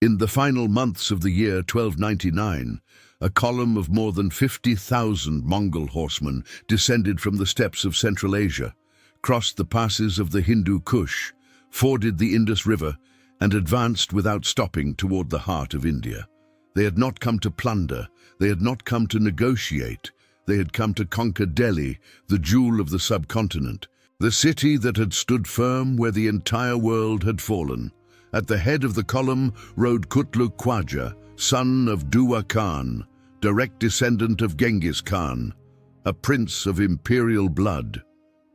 In the final months of the year 1299, a column of more than 50,000 Mongol horsemen descended from the steppes of Central Asia, crossed the passes of the Hindu Kush, forded the Indus River, and advanced without stopping toward the heart of India. They had not come to plunder, they had not come to negotiate, they had come to conquer Delhi, the jewel of the subcontinent, the city that had stood firm where the entire world had fallen. At the head of the column rode Kutlu Khwaja, son of Duwa Khan, direct descendant of Genghis Khan, a prince of imperial blood.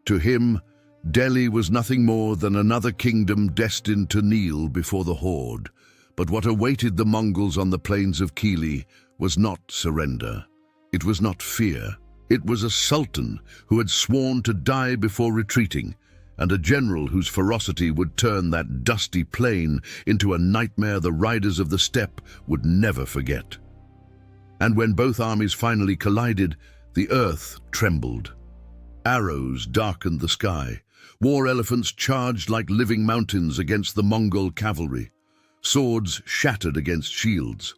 To him, Delhi was nothing more than another kingdom destined to kneel before the horde. But what awaited the Mongols on the plains of Kili was not surrender. It was not fear. It was a sultan who had sworn to die before retreating, and a general whose ferocity would turn that dusty plain into a nightmare the riders of the steppe would never forget. And when both armies finally collided, the earth trembled. Arrows darkened the sky. War elephants charged like living mountains against the Mongol cavalry. Swords shattered against shields.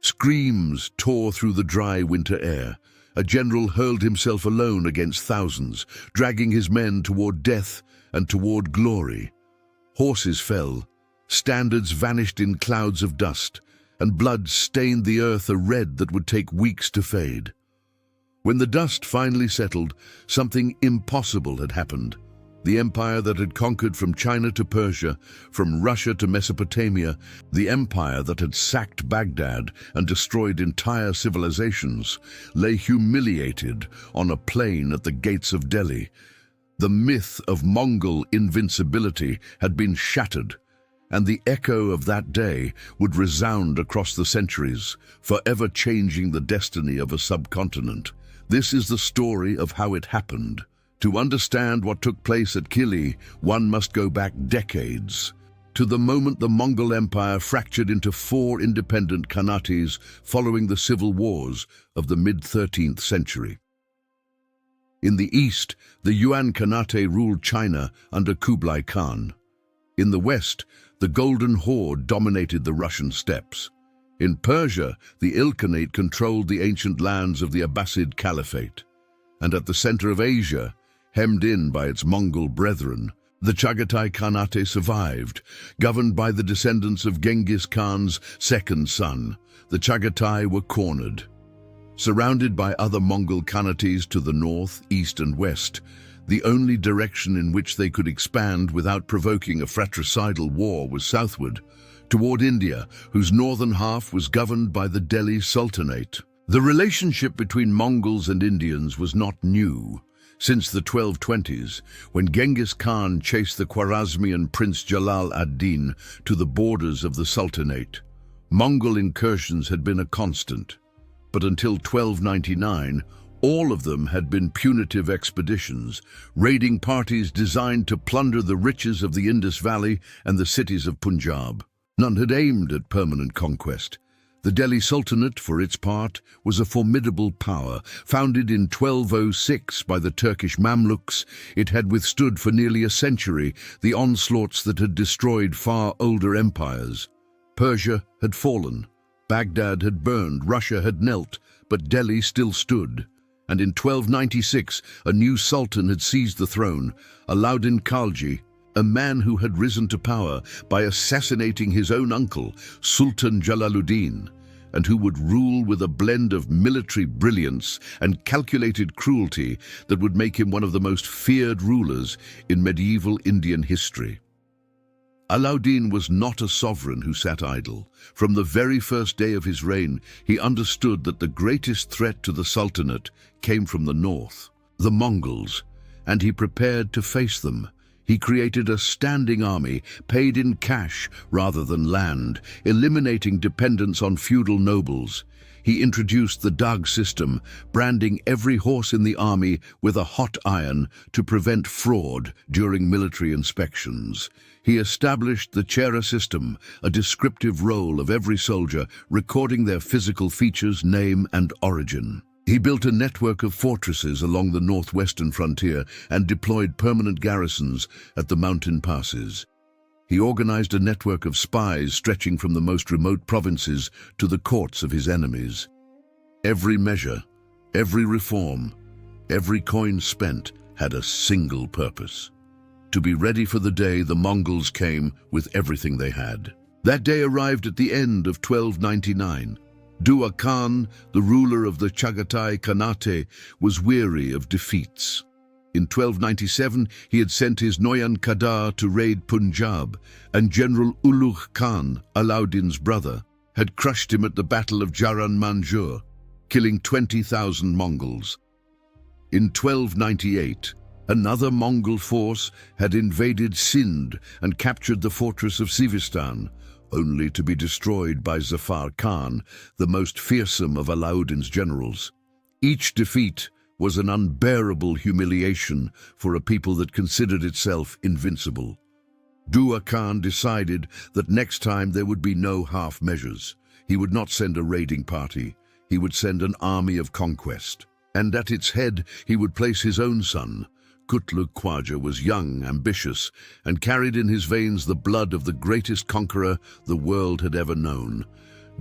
Screams tore through the dry winter air. A general hurled himself alone against thousands, dragging his men toward death and toward glory. Horses fell, standards vanished in clouds of dust, and blood stained the earth a red that would take weeks to fade. When the dust finally settled, something impossible had happened. The empire that had conquered from China to Persia, from Russia to Mesopotamia, the empire that had sacked Baghdad and destroyed entire civilizations, lay humiliated on a plain at the gates of Delhi. The myth of Mongol invincibility had been shattered, and the echo of that day would resound across the centuries, forever changing the destiny of a subcontinent. This is the story of how it happened. To understand what took place at Kili, one must go back decades, to the moment the Mongol Empire fractured into 4 independent khanates following the civil wars of the mid-13th century. In the east, the Yuan Khanate ruled China under Kublai Khan. In the west, the Golden Horde dominated the Russian steppes. In Persia, the Ilkhanate controlled the ancient lands of the Abbasid Caliphate. And at the center of Asia, hemmed in by its Mongol brethren, the Chagatai Khanate survived, governed by the descendants of Genghis Khan's second son. The Chagatai were cornered. Surrounded by other Mongol Khanates to the north, east, and west, the only direction in which they could expand without provoking a fratricidal war was southward, toward India, whose northern half was governed by the Delhi Sultanate. The relationship between Mongols and Indians was not new. Since the 1220s, when Genghis Khan chased the Khwarezmian Prince Jalal ad-Din to the borders of the Sultanate, Mongol incursions had been a constant. But until 1299, all of them had been punitive expeditions, raiding parties designed to plunder the riches of the Indus Valley and the cities of Punjab. None had aimed at permanent conquest. The Delhi Sultanate, for its part, was a formidable power. Founded in 1206 by the Turkish Mamluks, it had withstood for nearly a century the onslaughts that had destroyed far older empires. Persia had fallen, Baghdad had burned, Russia had knelt, but Delhi still stood. And in 1296, a new sultan had seized the throne, Alauddin Khalji, a man who had risen to power by assassinating his own uncle, Sultan Jalaluddin, and who would rule with a blend of military brilliance and calculated cruelty that would make him one of the most feared rulers in medieval Indian history. Alauddin was not a sovereign who sat idle. From the very first day of his reign, he understood that the greatest threat to the Sultanate came from the north, the Mongols, and he prepared to face them. He created a standing army, paid in cash rather than land, eliminating dependence on feudal nobles. He introduced the Dag system, branding every horse in the army with a hot iron to prevent fraud during military inspections. He established the Chera system, a descriptive roll of every soldier, recording their physical features, name, and origin. He built a network of fortresses along the northwestern frontier and deployed permanent garrisons at the mountain passes. He organized a network of spies stretching from the most remote provinces to the courts of his enemies. Every measure, every reform, every coin spent had a single purpose: to be ready for the day the Mongols came with everything they had. That day arrived at the end of 1299. Dua Khan, the ruler of the Chagatai Khanate, was weary of defeats. In 1297, he had sent his Noyan Qadar to raid Punjab, and General Ulugh Khan, Alauddin's brother, had crushed him at the Battle of Jaran Manjur, killing 20,000 Mongols. In 1298, another Mongol force had invaded Sindh and captured the fortress of Sivistan, only to be destroyed by Zafar Khan, the most fearsome of Alauddin's generals. Each defeat was an unbearable humiliation for a people that considered itself invincible. Dua Khan decided that next time there would be no half measures. He would not send a raiding party. He would send an army of conquest. And at its head he would place his own son. Kutlug Khwaja was young, ambitious, and carried in his veins the blood of the greatest conqueror the world had ever known.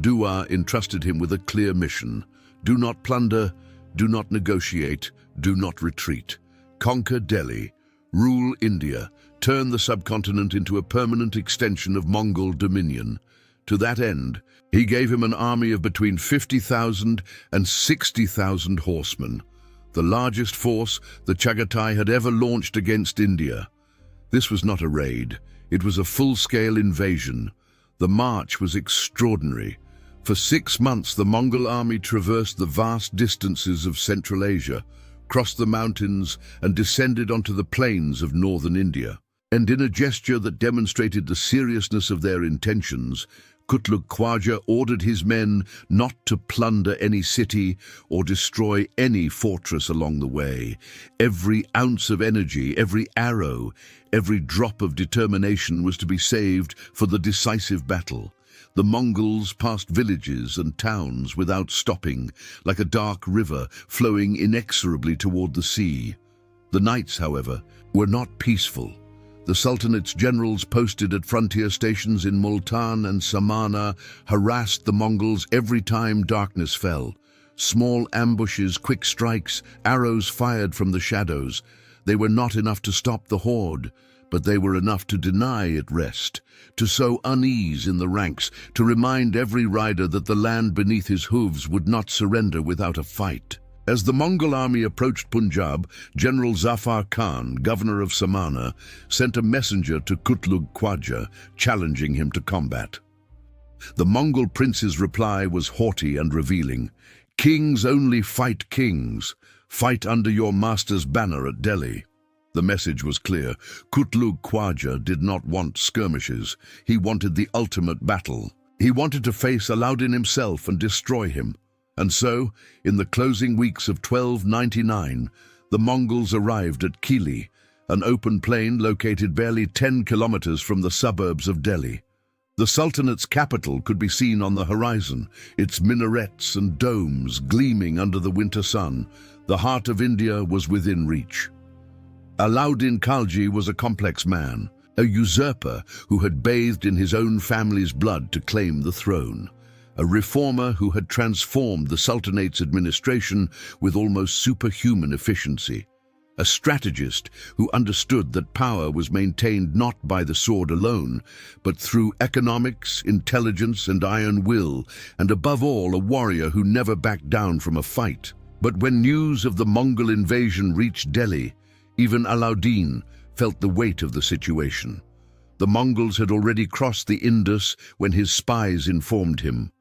Dua entrusted him with a clear mission: do not plunder, do not negotiate, do not retreat. Conquer Delhi, rule India, turn the subcontinent into a permanent extension of Mongol dominion. To that end, he gave him an army of between 50,000 and 60,000 horsemen, the largest force the Chagatai had ever launched against India. This was not a raid, it was a full-scale invasion. The march was extraordinary. For 6 months, the Mongol army traversed the vast distances of Central Asia, crossed the mountains, and descended onto the plains of northern India. And in a gesture that demonstrated the seriousness of their intentions, Kutlug Khwaja ordered his men not to plunder any city or destroy any fortress along the way. Every ounce of energy, every arrow, every drop of determination was to be saved for the decisive battle. The Mongols passed villages and towns without stopping, like a dark river flowing inexorably toward the sea. The nights, however, were not peaceful. The Sultanate's generals posted at frontier stations in Multan and Samana harassed the Mongols every time darkness fell. Small ambushes, quick strikes, arrows fired from the shadows. They were not enough to stop the horde, but they were enough to deny it rest, to sow unease in the ranks, to remind every rider that the land beneath his hooves would not surrender without a fight. As the Mongol army approached Punjab, General Zafar Khan, governor of Samana, sent a messenger to Kutlug Khwaja, challenging him to combat. The Mongol prince's reply was haughty and revealing. "Kings only fight kings. Fight under your master's banner at Delhi." The message was clear. Kutlug Khwaja did not want skirmishes. He wanted the ultimate battle. He wanted to face Alauddin himself and destroy him. And so, in the closing weeks of 1299, the Mongols arrived at Kili, an open plain located barely 10 kilometers from the suburbs of Delhi. The Sultanate's capital could be seen on the horizon, its minarets and domes gleaming under the winter sun. The heart of India was within reach. Alauddin Khalji was a complex man, a usurper who had bathed in his own family's blood to claim the throne, a reformer who had transformed the Sultanate's administration with almost superhuman efficiency, a strategist who understood that power was maintained not by the sword alone, but through economics, intelligence, and iron will, and above all, a warrior who never backed down from a fight. But when news of the Mongol invasion reached Delhi, even Alauddin felt the weight of the situation. The Mongols had already crossed the Indus when his spies informed him.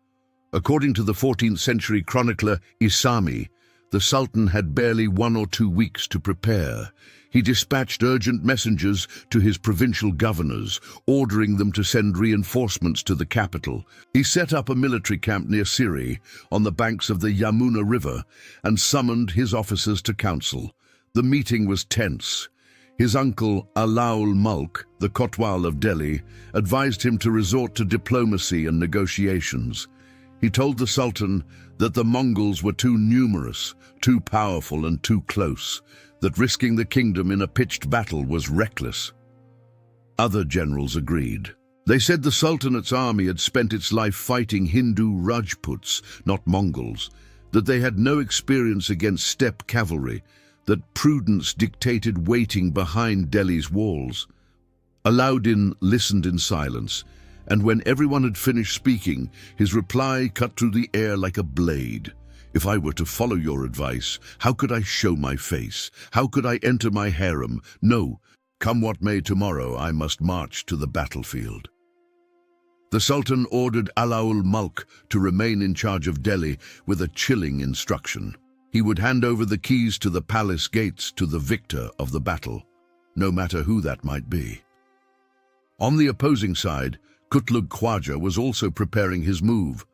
According to the 14th century chronicler Isami, the Sultan had barely 1 or 2 weeks to prepare. He dispatched urgent messengers to his provincial governors, ordering them to send reinforcements to the capital. He set up a military camp near Siri, on the banks of the Yamuna River, and summoned his officers to council. The meeting was tense. His uncle, Alaul Mulk, the Kotwal of Delhi, advised him to resort to diplomacy and negotiations. He told the Sultan that the Mongols were too numerous, too powerful, and too close, that risking the kingdom in a pitched battle was reckless. Other generals agreed. They said the Sultanate's army had spent its life fighting Hindu Rajputs, not Mongols, that they had no experience against steppe cavalry, that prudence dictated waiting behind Delhi's walls. Alauddin listened in silence, and when everyone had finished speaking, his reply cut through the air like a blade. If I were to follow your advice, how could I show my face? How could I enter my harem? No, come what may tomorrow, I must march to the battlefield. The Sultan ordered Alaul Mulk to remain in charge of Delhi with a chilling instruction. He would hand over the keys to the palace gates to the victor of the battle, no matter who that might be. On the opposing side, Kutlug Khwaja was also preparing his move.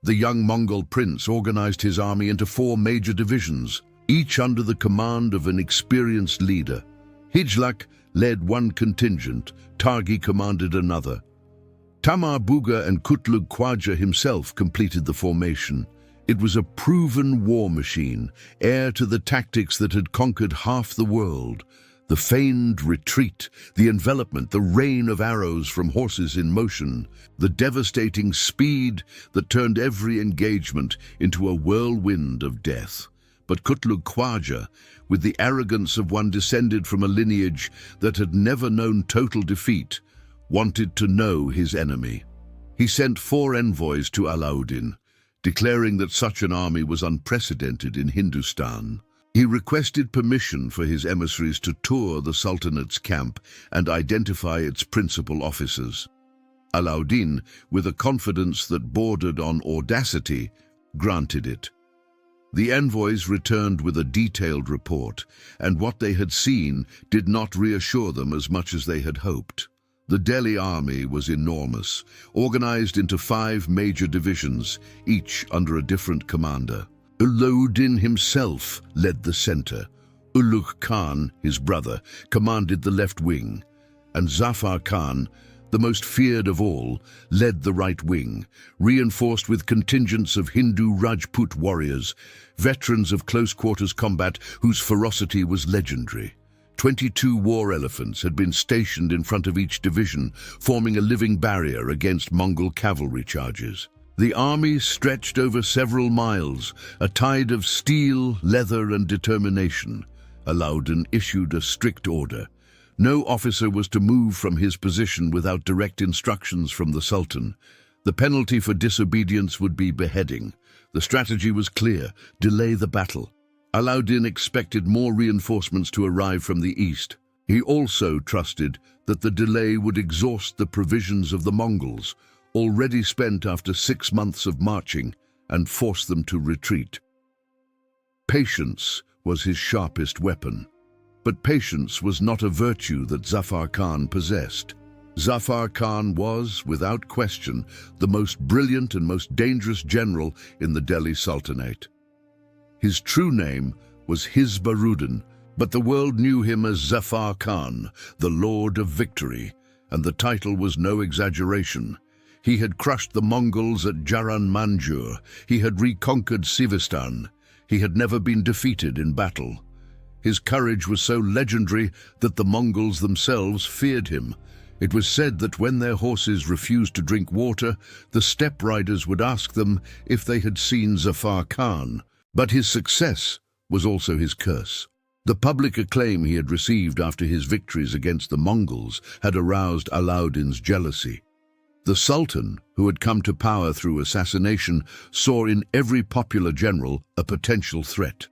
The young Mongol prince organized his army into 4 major divisions, each under the command of an experienced leader. Hijlak led one contingent, Targi commanded another. Tamar Buga and Kutlug Khwaja himself completed the formation. It was a proven war machine, heir to the tactics that had conquered half the world. The feigned retreat, the envelopment, the rain of arrows from horses in motion, the devastating speed that turned every engagement into a whirlwind of death. But Kutlug Khwaja, with the arrogance of one descended from a lineage that had never known total defeat, wanted to know his enemy. He sent 4 envoys to Alauddin, declaring that such an army was unprecedented in Hindustan. He requested permission for his emissaries to tour the Sultanate's camp and identify its principal officers. Alauddin, with a confidence that bordered on audacity, granted it. The envoys returned with a detailed report, and what they had seen did not reassure them as much as they had hoped. The Delhi army was enormous, organized into 5 major divisions, each under a different commander. Alauddin himself led the center. Ulugh Khan, his brother, commanded the left wing, and Zafar Khan, the most feared of all, led the right wing, reinforced with contingents of Hindu Rajput warriors, veterans of close-quarters combat whose ferocity was legendary. 22 war elephants had been stationed in front of each division, forming a living barrier against Mongol cavalry charges. The army stretched over several miles, a tide of steel, leather, and determination. Alauddin issued a strict order. No officer was to move from his position without direct instructions from the Sultan. The penalty for disobedience would be beheading. The strategy was clear: delay the battle. Alauddin expected more reinforcements to arrive from the east. He also trusted that the delay would exhaust the provisions of the Mongols, already spent after 6 months of marching, and force them to retreat. Patience was his sharpest weapon. But patience was not a virtue that Zafar Khan possessed. Zafar Khan was, without question, the most brilliant and most dangerous general in the Delhi Sultanate. His true name was Hizbaruddin, but the world knew him as Zafar Khan, the Lord of Victory, and the title was no exaggeration. He had crushed the Mongols at Jaran Manjur. He had reconquered Sivistan. He had never been defeated in battle. His courage was so legendary that the Mongols themselves feared him. It was said that when their horses refused to drink water, the steppe riders would ask them if they had seen Zafar Khan. But his success was also his curse. The public acclaim he had received after his victories against the Mongols had aroused Alauddin's jealousy. The Sultan, who had come to power through assassination, saw in every popular general a potential threat.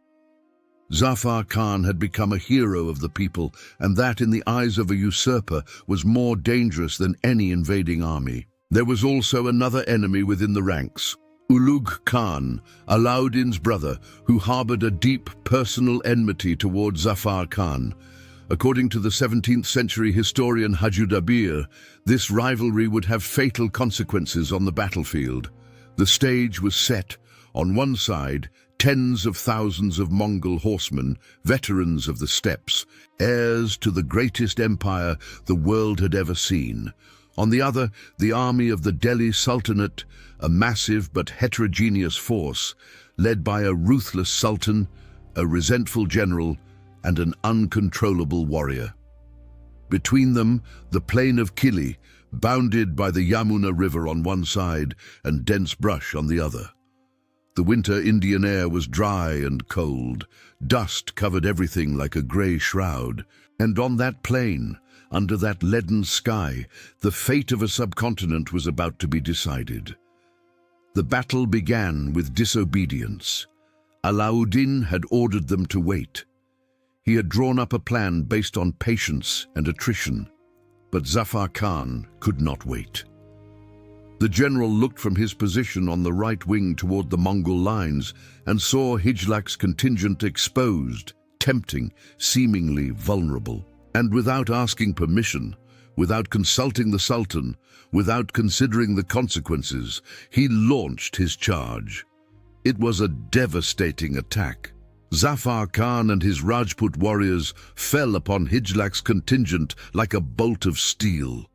Zafar Khan had become a hero of the people, and that, in the eyes of a usurper, was more dangerous than any invading army. There was also another enemy within the ranks: Ulugh Khan, Alauddin's brother, who harbored a deep personal enmity toward Zafar Khan. According to the 17th century historian Hajudabir, this rivalry would have fatal consequences on the battlefield. The stage was set. On one side, tens of thousands of Mongol horsemen, veterans of the steppes, heirs to the greatest empire the world had ever seen. On the other, the army of the Delhi Sultanate, a massive but heterogeneous force, led by a ruthless sultan, a resentful general, and an uncontrollable warrior. Between them, the plain of Kili, bounded by the Yamuna River on one side and dense brush on the other. The winter Indian air was dry and cold. Dust covered everything like a grey shroud. And on that plain, under that leaden sky, the fate of a subcontinent was about to be decided. The battle began with disobedience. Alauddin had ordered them to wait. He had drawn up a plan based on patience and attrition, but Zafar Khan could not wait. The general looked from his position on the right wing toward the Mongol lines and saw Hijlak's contingent exposed, tempting, seemingly vulnerable. And without asking permission, without consulting the Sultan, without considering the consequences, he launched his charge. It was a devastating attack. Zafar Khan and his Rajput warriors fell upon Hijlak's contingent like a bolt of steel.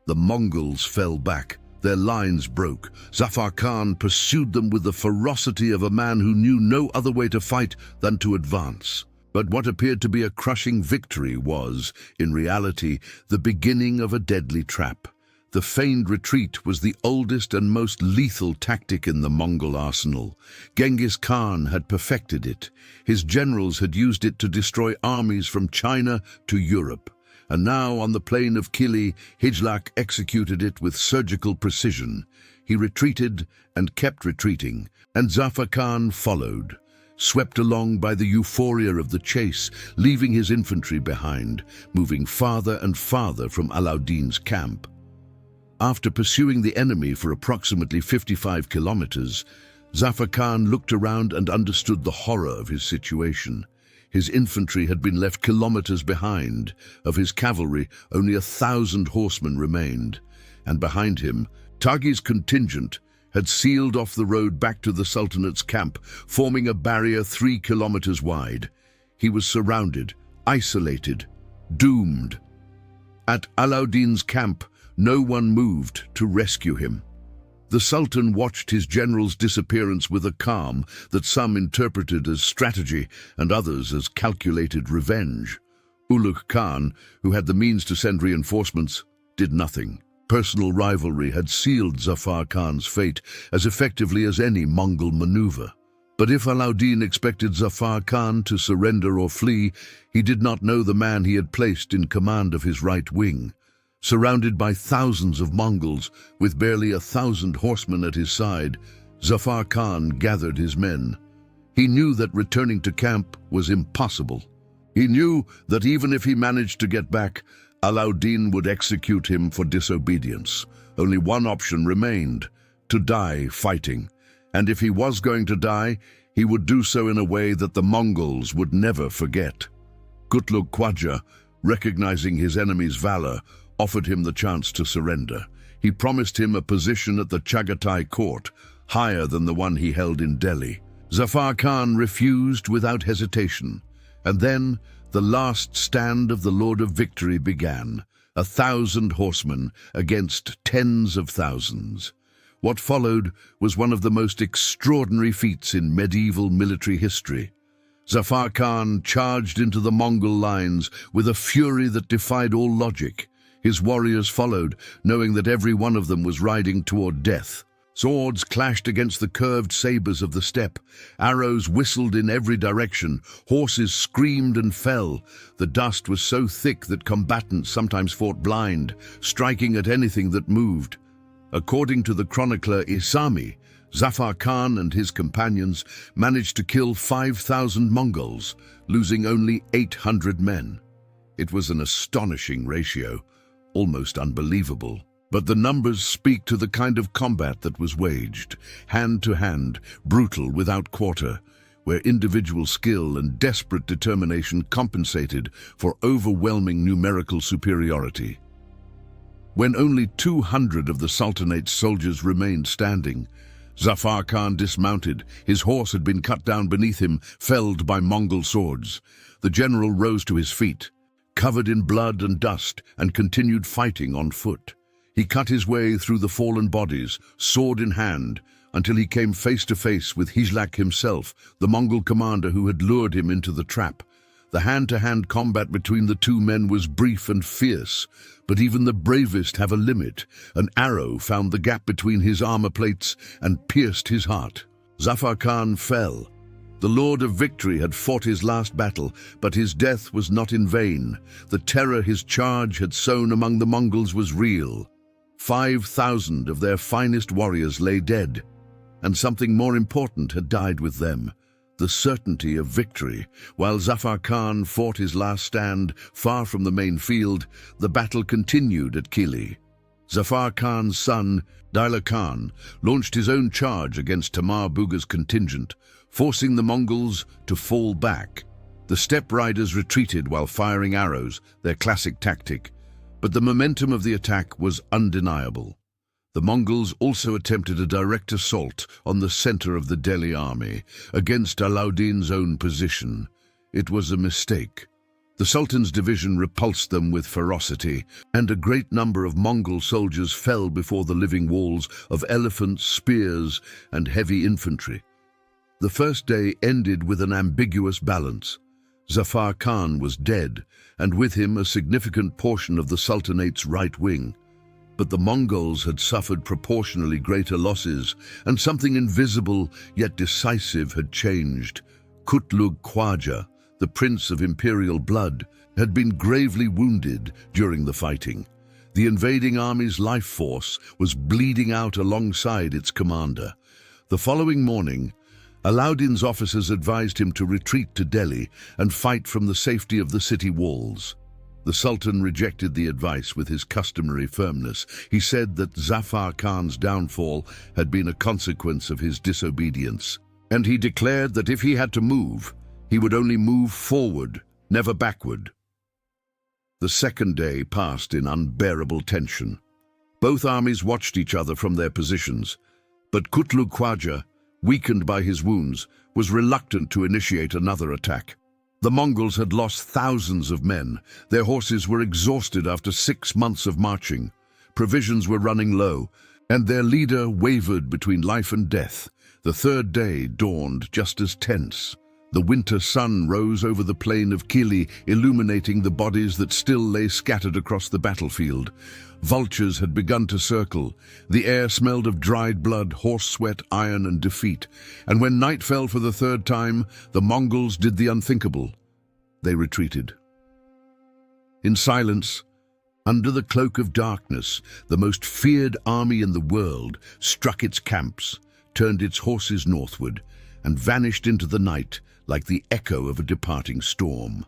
The Mongols fell back. Their lines broke. Zafar Khan pursued them with the ferocity of a man who knew no other way to fight than to advance. But what appeared to be a crushing victory was, in reality, the beginning of a deadly trap. The feigned retreat was the oldest and most lethal tactic in the Mongol arsenal. Genghis Khan had perfected it. His generals had used it to destroy armies from China to Europe. And now, on the plain of Kili, Hijlak executed it with surgical precision. He retreated and kept retreating, and Zafar Khan followed, swept along by the euphoria of the chase, leaving his infantry behind, moving farther and farther from Alauddin's camp. After pursuing the enemy for approximately 55 kilometers, Zafar Khan looked around and understood the horror of his situation. His infantry had been left kilometers behind. Of his cavalry, only 1,000 horsemen remained. And behind him, Taghi's contingent had sealed off the road back to the Sultanate's camp, forming a barrier 3 kilometers wide. He was surrounded, isolated, doomed. At Alauddin's camp, no one moved to rescue him. The Sultan watched his general's disappearance with a calm that some interpreted as strategy and others as calculated revenge. Ulugh Khan, who had the means to send reinforcements, did nothing. Personal rivalry had sealed Zafar Khan's fate as effectively as any Mongol maneuver. But if Alauddin expected Zafar Khan to surrender or flee, he did not know the man he had placed in command of his right wing. Surrounded by thousands of Mongols, with barely 1,000 horsemen at his side, Zafar Khan gathered his men. He knew that returning to camp was impossible. He knew that even if he managed to get back, Alauddin would execute him for disobedience. Only one option remained: to die fighting. And if he was going to die, he would do so in a way that the Mongols would never forget. Kutluk Khwaja, recognizing his enemy's valor, offered him the chance to surrender. He promised him a position at the Chagatai court, higher than the one he held in Delhi. Zafar Khan refused without hesitation. And then the last stand of the Lord of Victory began, 1,000 horsemen against tens of thousands. What followed was one of the most extraordinary feats in medieval military history. Zafar Khan charged into the Mongol lines with a fury that defied all logic. His warriors followed, knowing that every one of them was riding toward death. Swords clashed against the curved sabers of the steppe. Arrows whistled in every direction. Horses screamed and fell. The dust was so thick that combatants sometimes fought blind, striking at anything that moved. According to the chronicler Isami, Zafar Khan and his companions managed to kill 5,000 Mongols, losing only 800 men. It was an astonishing ratio, almost unbelievable. But the numbers speak to the kind of combat that was waged, hand to hand, brutal without quarter, where individual skill and desperate determination compensated for overwhelming numerical superiority. When only 200 of the Sultanate's soldiers remained standing, Zafar Khan dismounted. His horse had been cut down beneath him, felled by Mongol swords. The general rose to his feet, covered in blood and dust, and continued fighting on foot. He cut his way through the fallen bodies, sword in hand, until he came face to face with Hijlak himself, the Mongol commander who had lured him into the trap. The hand-to-hand combat between the two men was brief and fierce, but even the bravest have a limit. An arrow found the gap between his armor plates and pierced his heart. Zafar Khan fell. The Lord of Victory had fought his last battle, but his death was not in vain. The terror his charge had sown among the Mongols was real. 5,000 of their finest warriors lay dead, and something more important had died with them: the certainty of victory. While Zafar Khan fought his last stand far from the main field, the battle continued at Kili. Zafar Khan's son, Diler Khan, launched his own charge against Tamar Buga's contingent, forcing the Mongols to fall back. The steppe riders retreated while firing arrows, their classic tactic, but the momentum of the attack was undeniable. The Mongols also attempted a direct assault on the center of the Delhi army, against Alauddin's own position. It was a mistake. The Sultan's division repulsed them with ferocity, and a great number of Mongol soldiers fell before the living walls of elephants, spears, and heavy infantry. The first day ended with an ambiguous balance. Zafar Khan was dead, and with him a significant portion of the Sultanate's right wing. But the Mongols had suffered proportionally greater losses, and something invisible yet decisive had changed. Kutlug Khwaja, the prince of imperial blood, had been gravely wounded during the fighting. The invading army's life force was bleeding out alongside its commander. The following morning, Alauddin's officers advised him to retreat to Delhi and fight from the safety of the city walls. The Sultan rejected the advice with his customary firmness. He said that Zafar Khan's downfall had been a consequence of his disobedience, and he declared that if he had to move, he would only move forward, never backward. The second day passed in unbearable tension. Both armies watched each other from their positions, but Kutlug Khwaja, weakened by his wounds, was reluctant to initiate another attack. The Mongols had lost thousands of men. Their horses were exhausted after 6 months of marching. Provisions were running low, and their leader wavered between life and death. The third day dawned just as tense. The winter sun rose over the plain of Kili, illuminating the bodies that still lay scattered across the battlefield. Vultures had begun to circle. The air smelled of dried blood, horse sweat, iron, and defeat. And when night fell for the third time, the Mongols did the unthinkable. They retreated. In silence, under the cloak of darkness, the most feared army in the world struck its camps, turned its horses northward, and vanished into the night like the echo of a departing storm.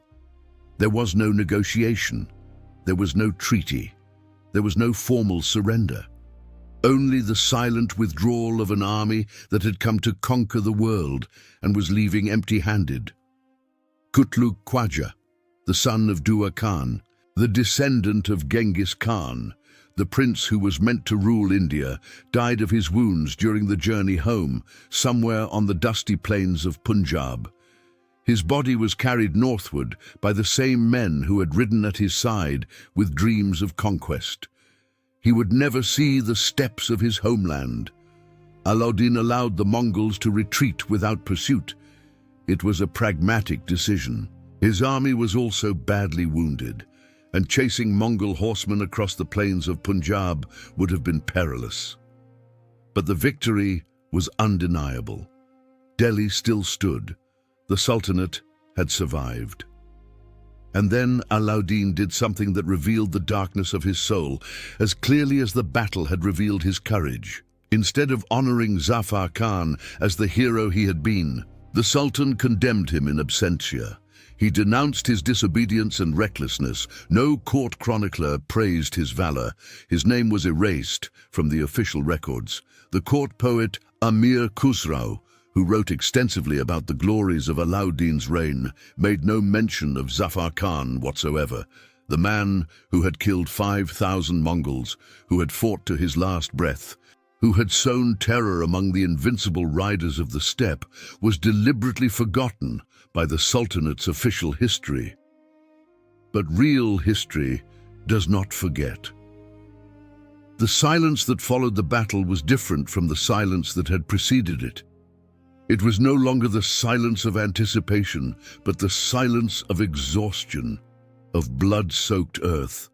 There was no negotiation. There was no treaty. There was no formal surrender. Only the silent withdrawal of an army that had come to conquer the world and was leaving empty-handed. Kutlug Khwaja, the son of Dua Khan, the descendant of Genghis Khan, the prince who was meant to rule India, died of his wounds during the journey home, somewhere on the dusty plains of Punjab. His body was carried northward by the same men who had ridden at his side with dreams of conquest. He would never see the steppes of his homeland. Alauddin allowed the Mongols to retreat without pursuit. It was a pragmatic decision. His army was also badly wounded, and chasing Mongol horsemen across the plains of Punjab would have been perilous. But the victory was undeniable. Delhi still stood. The Sultanate had survived. And then Alauddin did something that revealed the darkness of his soul as clearly as the battle had revealed his courage. Instead of honoring Zafar Khan as the hero he had been, the Sultan condemned him in absentia. He denounced his disobedience and recklessness. No court chronicler praised his valor. His name was erased from the official records. The court poet Amir Khusrau, who wrote extensively about the glories of Alauddin's reign, made no mention of Zafar Khan whatsoever, the man who had killed 5,000 Mongols, who had fought to his last breath, who had sown terror among the invincible riders of the steppe, was deliberately forgotten by the Sultanate's official history. But real history does not forget. The silence that followed the battle was different from the silence that had preceded it. It was no longer the silence of anticipation, but the silence of exhaustion, of blood-soaked earth,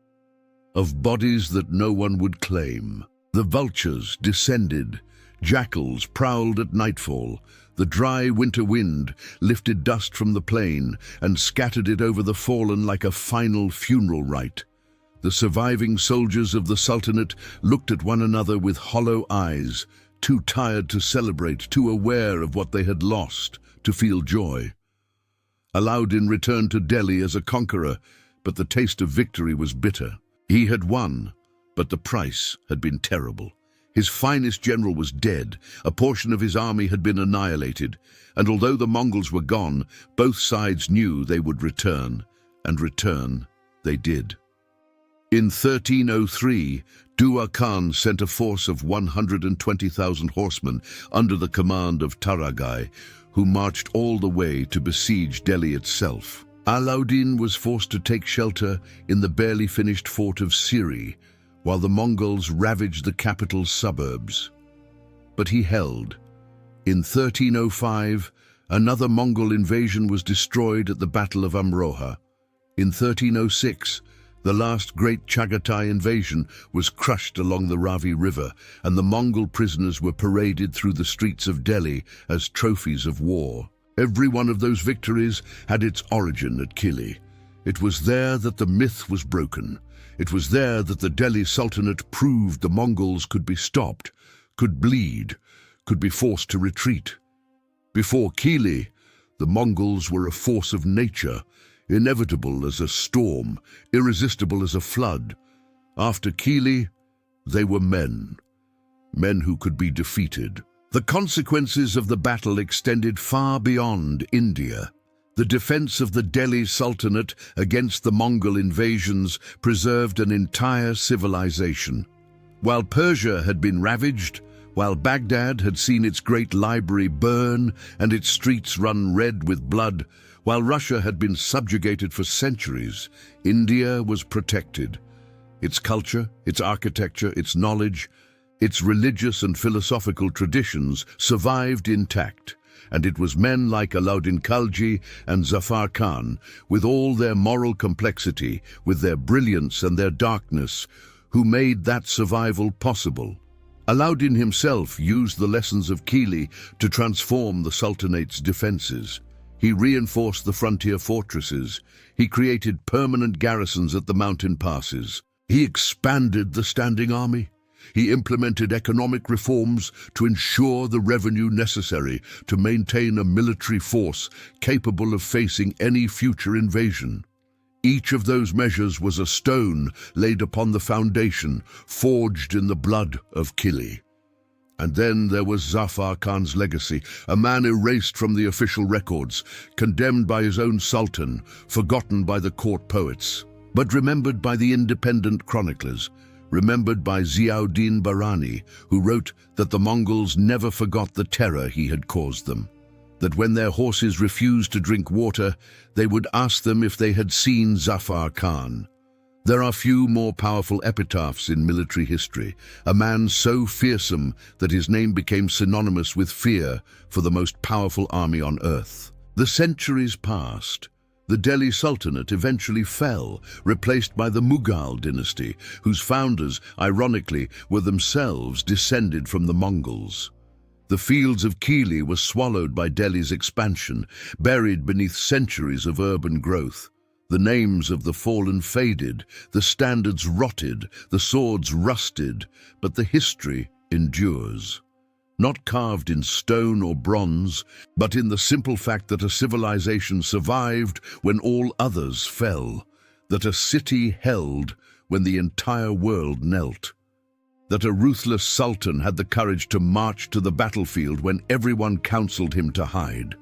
of bodies that no one would claim. The vultures descended, jackals prowled at nightfall. The dry winter wind lifted dust from the plain and scattered it over the fallen like a final funeral rite. The surviving soldiers of the Sultanate looked at one another with hollow eyes, too tired to celebrate, too aware of what they had lost to feel joy. Alauddin returned to Delhi as a conqueror, but the taste of victory was bitter. He had won, but the price had been terrible. His finest general was dead, a portion of his army had been annihilated, and although the Mongols were gone, both sides knew they would return, and return they did. In 1303, Dua Khan sent a force of 120,000 horsemen under the command of Taragai, who marched all the way to besiege Delhi itself. Alauddin was forced to take shelter in the barely finished fort of Siri, while the Mongols ravaged the capital's suburbs. But he held. In 1305, another Mongol invasion was destroyed at the Battle of Amroha. In 1306, the last great Chagatai invasion was crushed along the Ravi River, and the Mongol prisoners were paraded through the streets of Delhi as trophies of war. Every one of those victories had its origin at Kili. It was there that the myth was broken. It was there that the Delhi Sultanate proved the Mongols could be stopped, could bleed, could be forced to retreat. Before Kili, the Mongols were a force of nature, inevitable as a storm, irresistible as a flood. After Kili, they were men. Men who could be defeated. The consequences of the battle extended far beyond India. The defense of the Delhi Sultanate against the Mongol invasions preserved an entire civilization. While Persia had been ravaged, while Baghdad had seen its great library burn and its streets run red with blood, while Russia had been subjugated for centuries, India was protected. Its culture, its architecture, its knowledge, its religious and philosophical traditions survived intact, and it was men like Alauddin Khalji and Zafar Khan, with all their moral complexity, with their brilliance and their darkness, who made that survival possible. Alauddin himself used the lessons of Kili to transform the Sultanate's defenses. He reinforced the frontier fortresses. He created permanent garrisons at the mountain passes. He expanded the standing army. He implemented economic reforms to ensure the revenue necessary to maintain a military force capable of facing any future invasion. Each of those measures was a stone laid upon the foundation, forged in the blood of Kili. And then there was Zafar Khan's legacy, a man erased from the official records, condemned by his own sultan, forgotten by the court poets, but remembered by the independent chroniclers, remembered by Ziauddin Barani, who wrote that the Mongols never forgot the terror he had caused them, that when their horses refused to drink water, they would ask them if they had seen Zafar Khan. There are few more powerful epitaphs in military history, a man so fearsome that his name became synonymous with fear for the most powerful army on earth. The centuries passed. The Delhi Sultanate eventually fell, replaced by the Mughal dynasty, whose founders, ironically, were themselves descended from the Mongols. The fields of Kili were swallowed by Delhi's expansion, buried beneath centuries of urban growth. The names of the fallen faded, the standards rotted, the swords rusted, but the history endures. Not carved in stone or bronze, but in the simple fact that a civilization survived when all others fell, that a city held when the entire world knelt, that a ruthless sultan had the courage to march to the battlefield when everyone counseled him to hide,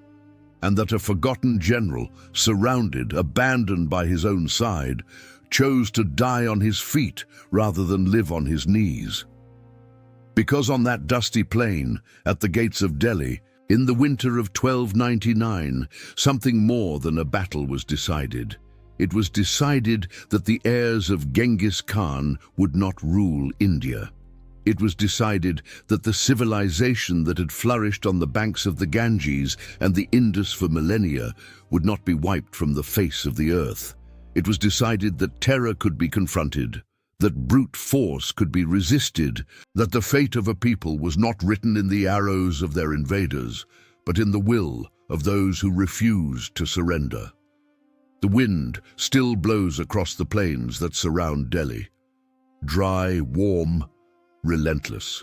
and that a forgotten general, surrounded, abandoned by his own side, chose to die on his feet rather than live on his knees. Because on that dusty plain, at the gates of Delhi, in the winter of 1299, something more than a battle was decided. It was decided that the heirs of Genghis Khan would not rule India. It was decided that the civilization that had flourished on the banks of the Ganges and the Indus for millennia would not be wiped from the face of the earth. It was decided that terror could be confronted, that brute force could be resisted, that the fate of a people was not written in the arrows of their invaders, but in the will of those who refused to surrender. The wind still blows across the plains that surround Delhi. Dry, warm, relentless.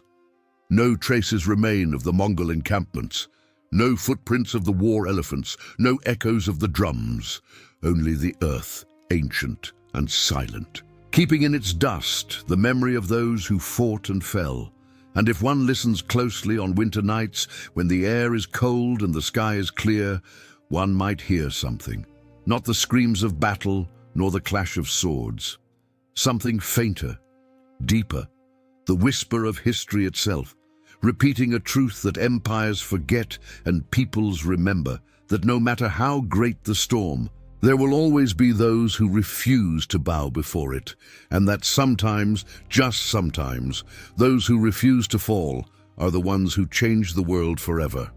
No traces remain of the Mongol encampments, no footprints of the war elephants, no echoes of the drums, only the earth, ancient and silent, keeping in its dust the memory of those who fought and fell. And if one listens closely on winter nights, when the air is cold and the sky is clear, one might hear something. Not the screams of battle, nor the clash of swords. Something fainter, deeper, the whisper of history itself, repeating a truth that empires forget and peoples remember, that no matter how great the storm, there will always be those who refuse to bow before it, and that sometimes, just sometimes, those who refuse to fall are the ones who change the world forever.